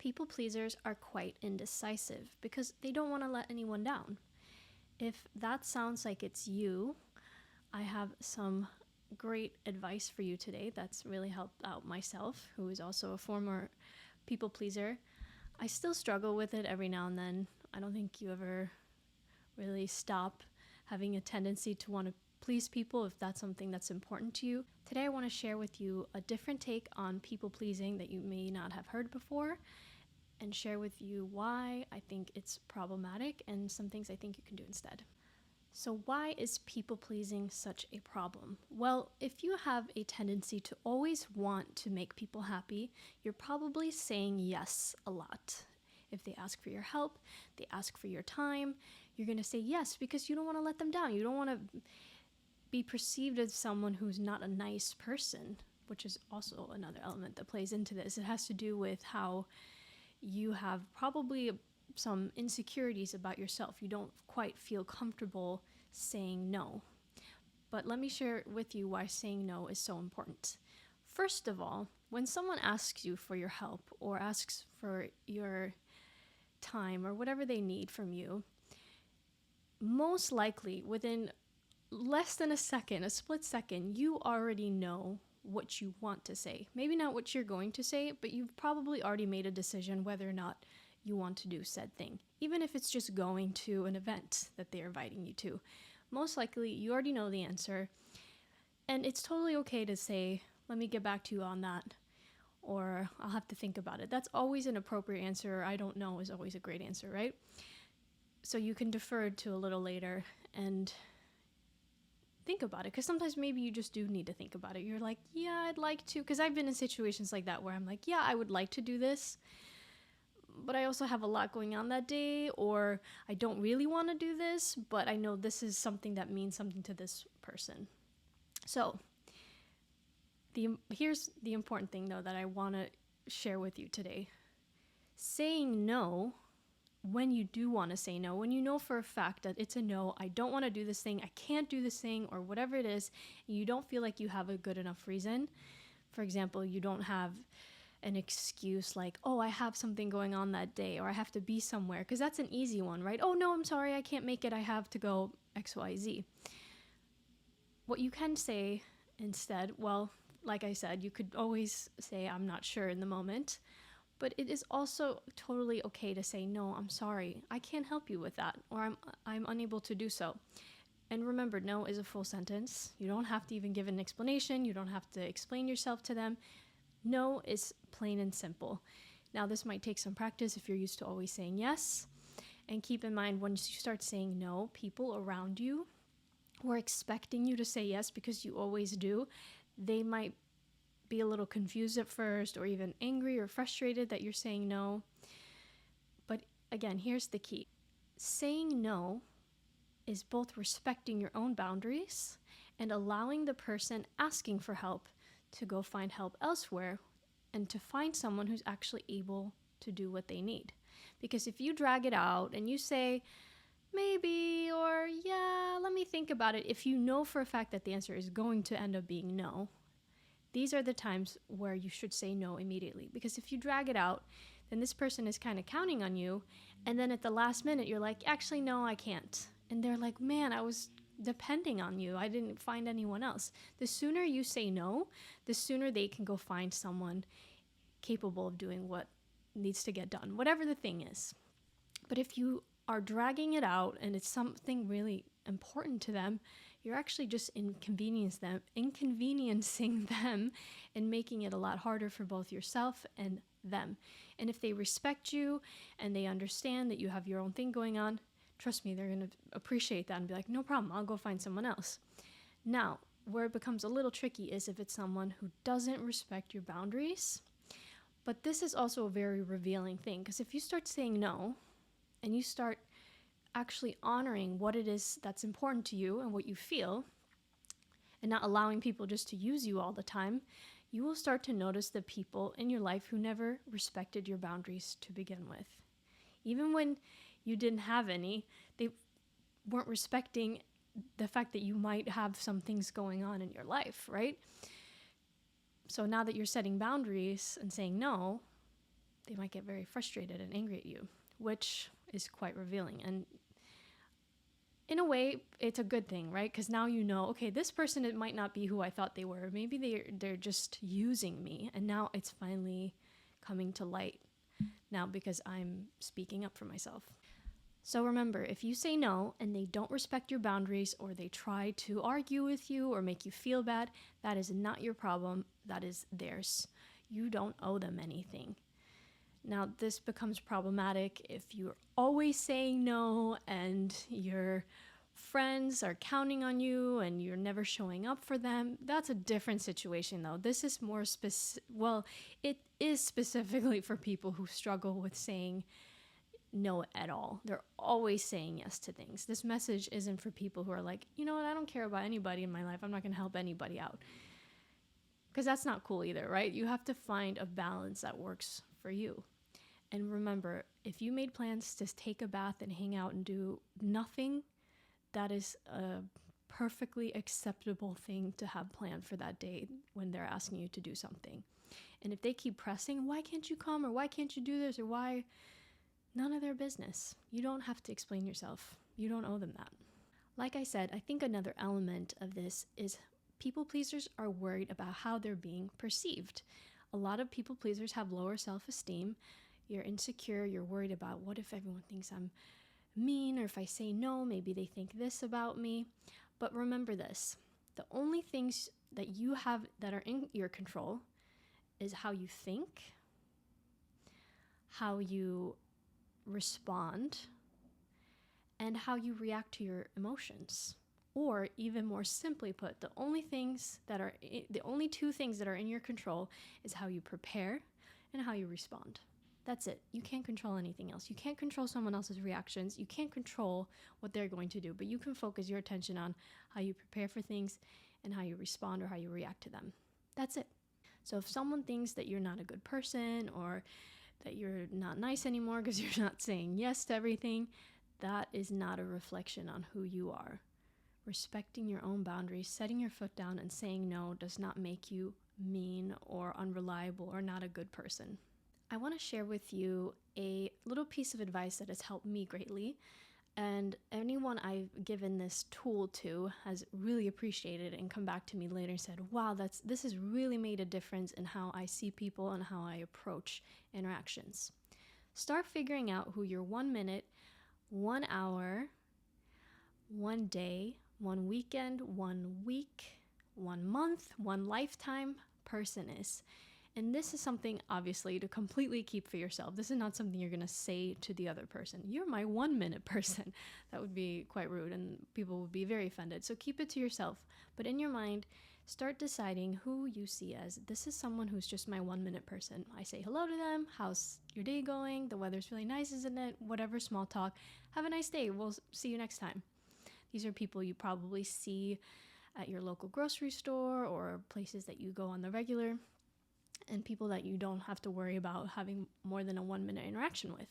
People pleasers are quite indecisive because they don't want to let anyone down. If that sounds like it's you, I have some great advice for you today that's really helped out myself, who is also a former people pleaser. I still struggle with it every now and then. I don't think you ever really stop having a tendency to want to please people if that's something that's important to you. Today I want to share with you a different take on people pleasing that you may not have heard before, and share with you why I think it's problematic and some things I think you can do instead. So why is people pleasing such a problem? Well, if you have a tendency to always want to make people happy, you're probably saying yes a lot. If they ask for your help, they ask for your time, you're going to say yes because you don't want to let them down. You don't want to be perceived as someone who's not a nice person, which is also another element that plays into this. It has to do with how you have probably some insecurities about yourself. You don't quite feel comfortable saying no. But let me share with you why saying no is so important. First of all, when someone asks you for your help or asks for your time or whatever they need from you, most likely within less than a second, a split second, you already know what you want to say. Maybe not what you're going to say, but you've probably already made a decision whether or not you want to do said thing. Even if it's just going to an event that they're inviting you to. Most likely, you already know the answer. And it's totally okay to say, let me get back to you on that. Or I'll have to think about it. That's always an appropriate answer. I don't know is always a great answer, right? So you can defer to a little later and think about it, because sometimes maybe you just do need to think about it. You're like, yeah, I'd like to, because I've been in situations like that where I'm like, yeah, I would like to do this, but I also have a lot going on that day, or I don't really want to do this, but I know this is something that means something to this person. So here's the important thing, though, that I want to share with you today. Saying no, when you do want to say no, when you know for a fact that it's a no, I don't want to do this thing, I can't do this thing, or whatever it is, and you don't feel like you have a good enough reason. For example, you don't have an excuse like, oh, I have something going on that day, or I have to be somewhere, because that's an easy one, right? Oh, no, I'm sorry, I can't make it, I have to go XYZ. What you can say instead, well, like I said, you could always say, I'm not sure in the moment. But it is also totally okay to say, no, I'm sorry, I can't help you with that, or I'm unable to do so. And remember, no is a full sentence. You don't have to even give an explanation. You don't have to explain yourself to them. No is plain and simple. Now, this might take some practice if you're used to always saying yes. And keep in mind, once you start saying no, people around you who are expecting you to say yes because you always do, they might be a little confused at first, or even angry or frustrated that you're saying no. But again, here's the key. Saying no is both respecting your own boundaries and allowing the person asking for help to go find help elsewhere and to find someone who's actually able to do what they need. Because if you drag it out and you say, maybe, or yeah, let me think about it, if you know for a fact that the answer is going to end up being no, these are the times where you should say no immediately. Because if you drag it out, then this person is kind of counting on you. And then at the last minute, you're like, actually, no, I can't. And they're like, man, I was depending on you. I didn't find anyone else. The sooner you say no, the sooner they can go find someone capable of doing what needs to get done, whatever the thing is. But if you are dragging it out and it's something really important to them, you're actually just inconveniencing them and making it a lot harder for both yourself and them. And if they respect you and they understand that you have your own thing going on, trust me, they're going to appreciate that and be like, no problem, I'll go find someone else. Now, where it becomes a little tricky is if it's someone who doesn't respect your boundaries. But this is also a very revealing thing, because if you start saying no and you start actually honoring what it is that's important to you and what you feel, and not allowing people just to use you all the time, you will start to notice the people in your life who never respected your boundaries to begin with. Even when you didn't have any, they weren't respecting the fact that you might have some things going on in your life, right? So now that you're setting boundaries and saying no, they might get very frustrated and angry at you, which is quite revealing. And in a way, it's a good thing, right? Because now you know, okay, this person, it might not be who I thought they were. Maybe they're just using me, and now it's finally coming to light now because I'm speaking up for myself. So remember, if you say no and they don't respect your boundaries, or they try to argue with you or make you feel bad, that is not your problem. That is theirs. You don't owe them anything. Now, this becomes problematic if you're always saying no and your friends are counting on you and you're never showing up for them. That's a different situation, though. This is more it is specifically for people who struggle with saying no at all. They're always saying yes to things. This message isn't for people who are like, you know what, I don't care about anybody in my life. I'm not going to help anybody out. Because that's not cool either, right? You have to find a balance that works for you. And remember, if you made plans to take a bath and hang out and do nothing, that is a perfectly acceptable thing to have planned for that day when they're asking you to do something. And if they keep pressing, why can't you come, or why can't you do this, or why, none of their business. You don't have to explain yourself. You don't owe them that. Like I said, I think another element of this is people pleasers are worried about how they're being perceived. A lot of people pleasers have lower self-esteem. You're insecure, you're worried about what if everyone thinks I'm mean, or if I say no, maybe they think this about me. But remember this, the only things that you have that are in your control is how you think, how you respond, and how you react to your emotions. Or even more simply put, the only two things that are in your control is how you prepare and how you respond. That's it. You can't control anything else. You can't control someone else's reactions. You can't control what they're going to do, but you can focus your attention on how you prepare for things and how you respond or how you react to them. That's it. So if someone thinks that you're not a good person, or that you're not nice anymore because you're not saying yes to everything, that is not a reflection on who you are. Respecting your own boundaries, setting your foot down, and saying no does not make you mean or unreliable or not a good person. I want to share with you a little piece of advice that has helped me greatly, and anyone I've given this tool to has really appreciated it and come back to me later and said, wow, this has really made a difference in how I see people and how I approach interactions. Start figuring out who your 1 minute, 1 hour, 1 day, 1 weekend, 1 week, 1 month, 1 lifetime person is. And this is something, obviously, to completely keep for yourself. This is not something you're going to say to the other person. You're my 1 minute person. That would be quite rude and people would be very offended. So keep it to yourself. But in your mind, start deciding who you see as, this is someone who's just my 1 minute person. I say hello to them. How's your day going? The weather's really nice, isn't it? Whatever, small talk. Have a nice day. We'll see you next time. These are people you probably see at your local grocery store or places that you go on the regular, and people that you don't have to worry about having more than a 1 minute interaction with.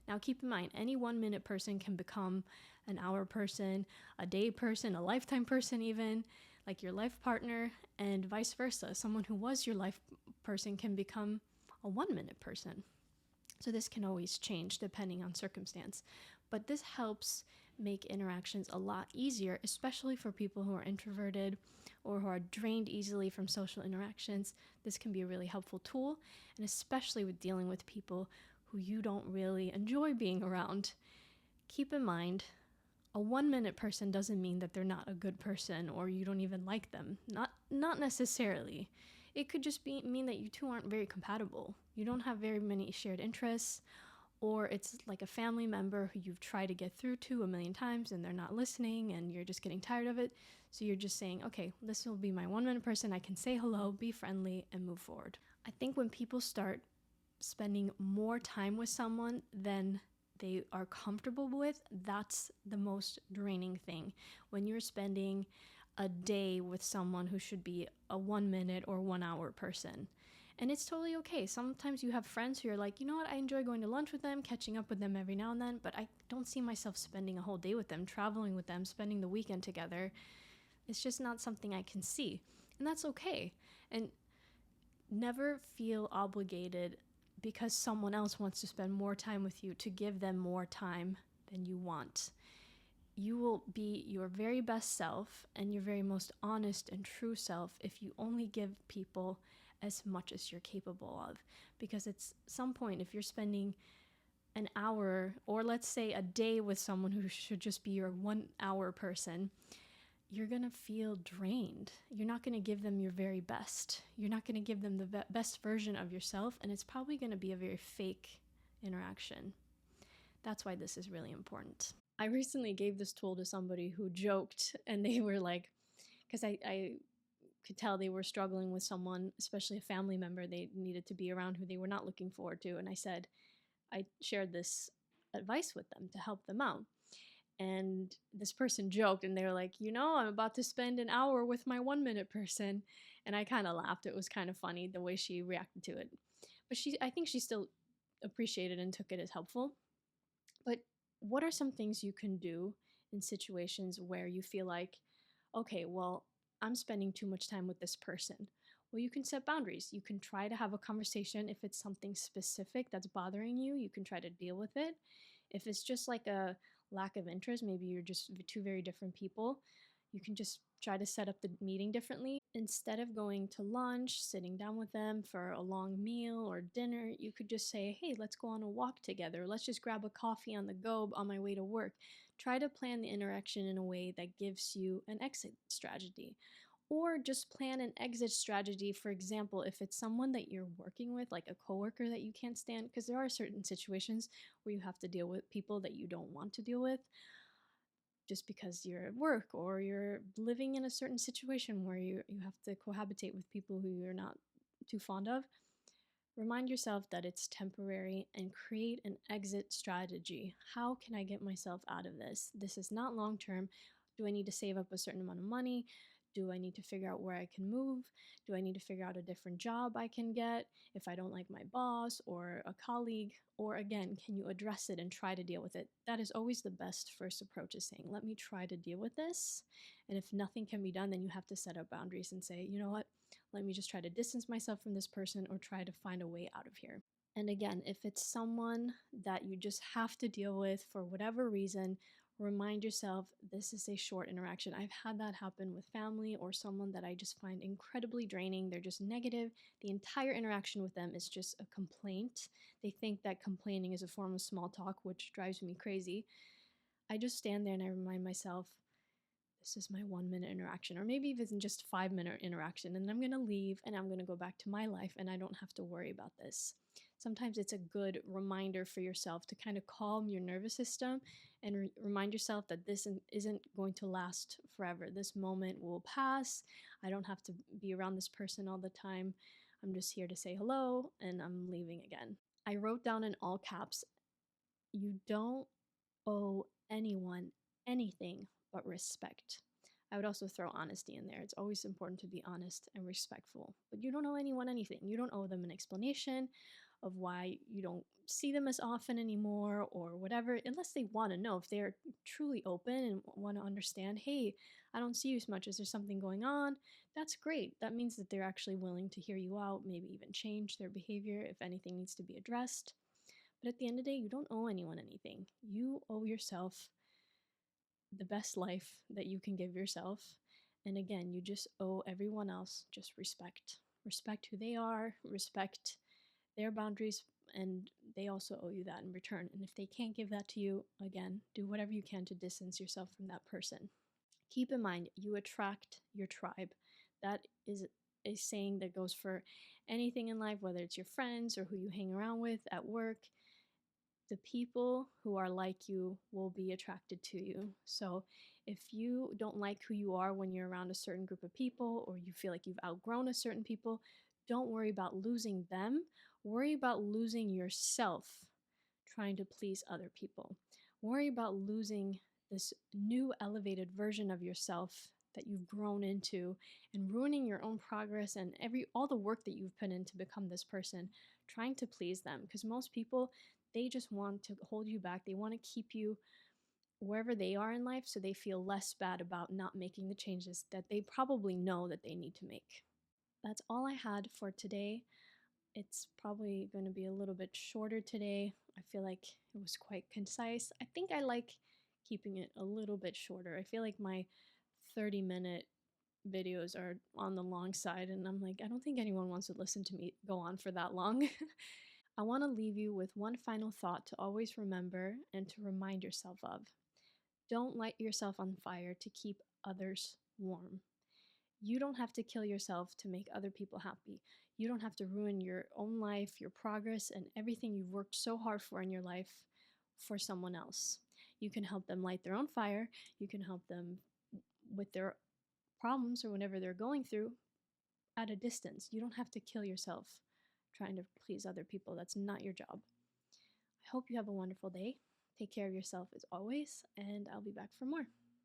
Now keep in mind, any 1 minute person can become an hour person, a day person, a lifetime person even, like your life partner, and vice versa. Someone who was your life person can become a 1 minute person. So this can always change depending on circumstance. But this helps make interactions a lot easier, especially for people who are introverted or who are drained easily from social interactions. This can be a really helpful tool, and especially with dealing with people who you don't really enjoy being around. Keep in mind, a 1 minute person doesn't mean that they're not a good person or you don't even like them. Not necessarily. It could just mean that you two aren't very compatible. You don't have very many shared interests, or it's like a family member who you've tried to get through to 1,000,000 times and they're not listening and you're just getting tired of it. So you're just saying, okay, this will be my 1 minute person. I can say hello, be friendly, and move forward. I think when people start spending more time with someone than they are comfortable with, that's the most draining thing. When you're spending a day with someone who should be a 1 minute or 1 hour person. And it's totally okay. Sometimes you have friends who are like, you know what, I enjoy going to lunch with them, catching up with them every now and then, but I don't see myself spending a whole day with them, traveling with them, spending the weekend together. It's just not something I can see. And that's okay. And never feel obligated because someone else wants to spend more time with you, to give them more time than you want. You will be your very best self and your very most honest and true self if you only give people as much as you're capable of. Because at some point, if you're spending an hour or let's say a day with someone who should just be your 1 hour person, you're going to feel drained. You're not going to give them your very best. You're not going to give them the best version of yourself, and it's probably going to be a very fake interaction. That's why this is really important. I recently gave this tool to somebody who joked, and they were like, because I could tell they were struggling with someone, especially a family member they needed to be around who they were not looking forward to. And I shared this advice with them to help them out. And this person joked and they were like, I'm about to spend an hour with my 1 minute person. And I kind of laughed. It was kind of funny the way she reacted to it. But I think she still appreciated and took it as helpful. But what are some things you can do in situations where you feel like, okay, well, I'm spending too much time with this person? Well, you can set boundaries. You can try to have a conversation. If it's something specific that's bothering you, you can try to deal with it. If it's just like a lack of interest, maybe you're just two very different people, you can just try to set up the meeting differently. Instead of going to lunch, sitting down with them for a long meal or dinner, you could just say, hey, let's go on a walk together. Let's just grab a coffee on the go on my way to work. Try to plan the interaction in a way that gives you an exit strategy. Or just plan an exit strategy. For example, if it's someone that you're working with, like a coworker that you can't stand, because there are certain situations where you have to deal with people that you don't want to deal with just because you're at work or you're living in a certain situation where you have to cohabitate with people who you're not too fond of. Remind yourself that it's temporary and create an exit strategy. How can I get myself out of this? This is not long term. Do I need to save up a certain amount of money? Do I need to figure out where I can move? Do I need to figure out a different job I can get if I don't like my boss or a colleague? Or again, can you address it and try to deal with it? That is always the best first approach, is saying, let me try to deal with this. And if nothing can be done, then you have to set up boundaries and say, you know what? Let me just try to distance myself from this person or try to find a way out of here. And again, if it's someone that you just have to deal with for whatever reason, remind yourself this is a short interaction. I've had that happen with family or someone that I just find incredibly draining. They're just negative. The entire interaction with them is just a complaint. They think that complaining is a form of small talk, which drives me crazy. I just stand there and I remind myself, this is my 1 minute interaction, or maybe even just 5 minute interaction, and I'm gonna leave and I'm gonna go back to my life and I don't have to worry about this. Sometimes it's a good reminder for yourself to kind of calm your nervous system and remind yourself that this isn't going to last forever. This moment will pass. I don't have to be around this person all the time. I'm just here to say hello and I'm leaving again. I wrote down in all caps, you don't owe anyone anything but respect. I would also throw honesty in there. It's always important to be honest and respectful. But you don't owe anyone anything. You don't owe them an explanation of why you don't see them as often anymore or whatever, unless they want to know. If they're truly open and want to understand, hey, I don't see you as much. Is there something going on? That's great. That means that they're actually willing to hear you out, maybe even change their behavior if anything needs to be addressed. But at the end of the day, you don't owe anyone anything. You owe yourself the best life that you can give yourself. And again, you just owe everyone else just respect. Respect who they are, respect their boundaries, and they also owe you that in return. And if they can't give that to you, again, do whatever you can to distance yourself from that person. Keep in mind, you attract your tribe. That is a saying that goes for anything in life, whether it's your friends or who you hang around with at work. The people who are like you will be attracted to you. So if you don't like who you are when you're around a certain group of people, or you feel like you've outgrown a certain people, don't worry about losing them. Worry about losing yourself trying to please other people. Worry about losing this new elevated version of yourself that you've grown into and ruining your own progress and all the work that you've put in to become this person, trying to please them. Because most people, they just want to hold you back. They want to keep you wherever they are in life so they feel less bad about not making the changes that they probably know that they need to make. That's all I had for today. It's probably going to be a little bit shorter today. I feel like it was quite concise. I think I like keeping it a little bit shorter. I feel like my 30-minute videos are on the long side, and I'm like, I don't think anyone wants to listen to me go on for that long. I want to leave you with one final thought to always remember and to remind yourself of. Don't light yourself on fire to keep others warm. You don't have to kill yourself to make other people happy. You don't have to ruin your own life, your progress, and everything you've worked so hard for in your life for someone else. You can help them light their own fire. You can help them with their problems or whatever they're going through at a distance. You don't have to kill yourself trying to please other people. That's not your job. I hope you have a wonderful day. Take care of yourself as always, and I'll be back for more.